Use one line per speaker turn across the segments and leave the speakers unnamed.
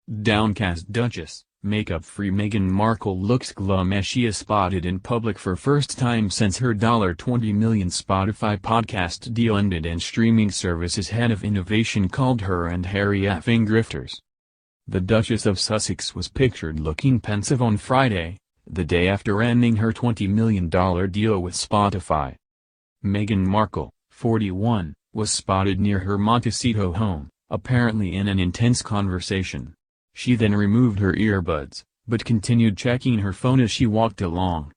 Downcast Duchess, makeup-free Meghan Markle looks glum as she is spotted in public for first time since her $20 million Spotify podcast deal ended and streaming service's head of innovation called her and Harry effing grifters. The Duchess of Sussex was pictured looking pensive on Friday, the day after ending her $20 million deal with Spotify. Meghan Markle, 41, was spotted near her Montecito home, apparently in an intense conversation. She then removed her earbuds, but continued checking her phone as she walked along.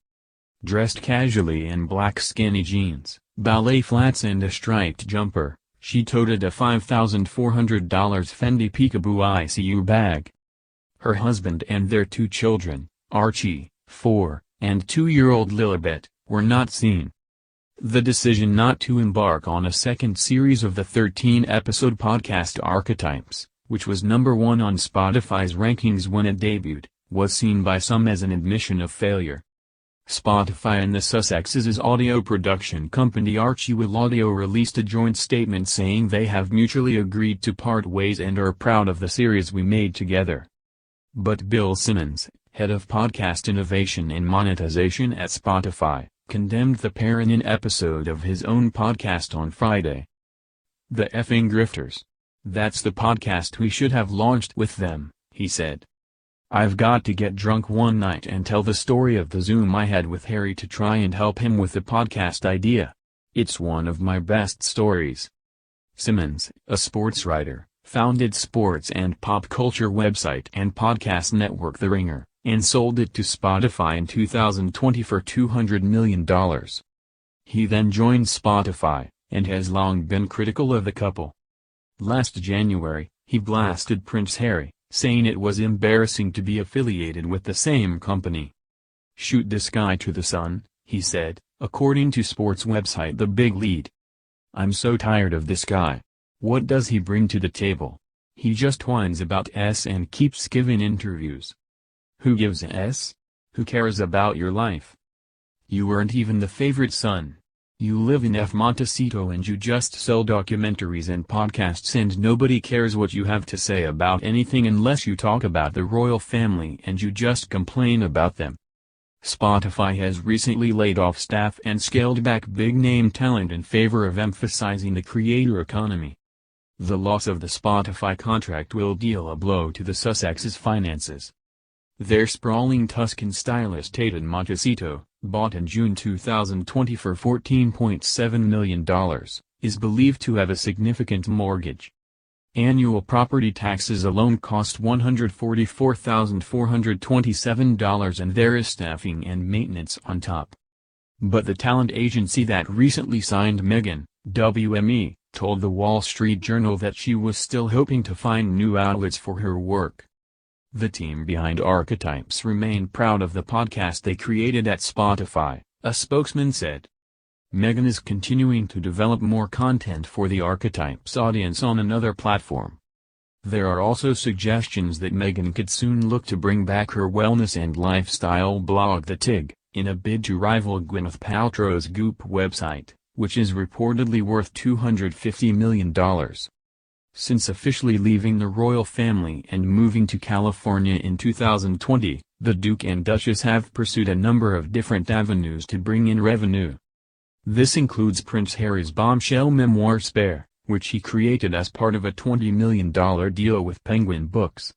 Dressed casually in black skinny jeans, ballet flats and a striped jumper, she toted a $5,400 Fendi Peekaboo ICU bag. Her husband and their two children, Archie, 4, and 2-year-old Lilibet, were not seen. The decision not to embark on a second series of the 13-episode podcast Archetypes, which was #1 on Spotify's rankings when it debuted, was seen by some as an admission of failure. Spotify and the Sussexes' audio production company Archie Will Audio released a joint statement saying they have mutually agreed to part ways and are proud of the series we made together. But Bill Simmons, head of podcast innovation and monetization at Spotify, condemned the pair in an episode of his own podcast on Friday. "The effing grifters. That's the podcast we should have launched with them," he said. "I've got to get drunk one night and tell the story of the Zoom I had with Harry to try and help him with the podcast idea. It's one of my best stories." Simmons, a sports writer, founded sports and pop culture website and podcast network The Ringer, and sold it to Spotify in 2020 for $200 million. He then joined Spotify, and has long been critical of the couple. Last January, he blasted Prince Harry, saying it was embarrassing to be affiliated with the same company. "Shoot this guy to the sun," he said, according to sports website The Big Lead. "I'm so tired of this guy. What does he bring to the table? He just whines about S and keeps giving interviews. Who gives a S? Who cares about your life? You weren't even the favorite son. You live in Montecito and you just sell documentaries and podcasts and nobody cares what you have to say about anything unless you talk about the royal family and you just complain about them." Spotify has recently laid off staff and scaled back big-name talent in favor of emphasizing the creator economy. The loss of the Spotify contract will deal a blow to the Sussexes' finances. Their sprawling Tuscan style estate in Montecito, bought in June 2020 for $14.7 million, is believed to have a significant mortgage. Annual property taxes alone cost $144,427 and there is staffing and maintenance on top. But the talent agency that recently signed Meghan, WME, told the Wall Street Journal that she was still hoping to find new outlets for her work. The team behind Archetypes remain proud of the podcast they created at Spotify, a spokesman said. Meghan is continuing to develop more content for the Archetypes audience on another platform. There are also suggestions that Meghan could soon look to bring back her wellness and lifestyle blog The Tig, in a bid to rival Gwyneth Paltrow's Goop website, which is reportedly worth $250 million. Since officially leaving the royal family and moving to California in 2020, the Duke and Duchess have pursued a number of different avenues to bring in revenue. This includes Prince Harry's bombshell memoir Spare, which he created as part of a $20 million deal with Penguin Books.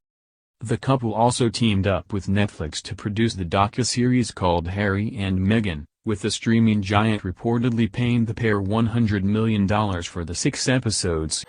The couple also teamed up with Netflix to produce the docuseries called Harry and Meghan, with the streaming giant reportedly paying the pair $100 million for the 6 episodes.